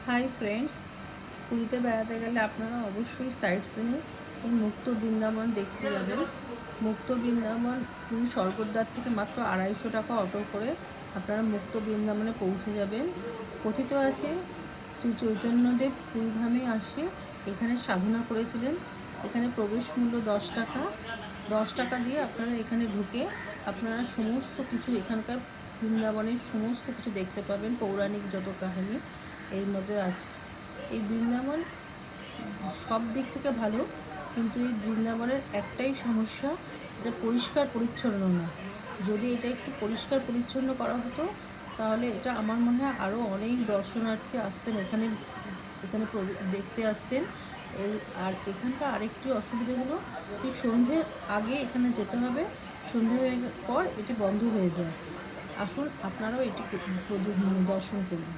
Hi friends, পুরীতে বেড়াতে গেলে আপনারা অবশ্যই সাইট সিনে এই মুক্ত বৃন্দাবন দেখতে যাবেন। মুক্ত বৃন্দাবন পুরী স্বর্গদ্বার থেকে মাত্র 250 টাকা অটো করে আপনারা মুক্ত বৃন্দাবনে পৌঁছে যাবেন। কথিত আছে শ্রী চৈতন্যদেব পুরীধামে আসে এখানে সাধনা করেছিলেন। এখানে প্রবেশ মূল্য 10 টাকা। 10 টাকা দিয়ে আপনারা এখানে ঢুকে আপনারা সমস্ত কিছু এখানকার বৃন্দাবনের সমস্ত কিছু দেখতে পাবেন। পৌরাণিক যত কাহিনী এর মধ্যে আছে। এই বৃন্দাবন সব দিক থেকে ভালো, কিন্তু এই বৃন্দাবনের একটাই সমস্যা, এটা পরিষ্কার পরিচ্ছন্ন না। যদি এটা একটু পরিষ্কার পরিচ্ছন্ন করা হতো তাহলে এটা আমার মনে হয় আরও অনেক দর্শনার্থী আসতেন এখানে এখানে দেখতে আসতেন। আর এখানকার আরেকটি অসুবিধা হলো যে সন্ধ্যের আগে এখানে যেতে হবে, সন্ধে হয়ে পর এটি বন্ধ হয়ে যায়। আসুন আপনারাও এটি দর্শন করুন।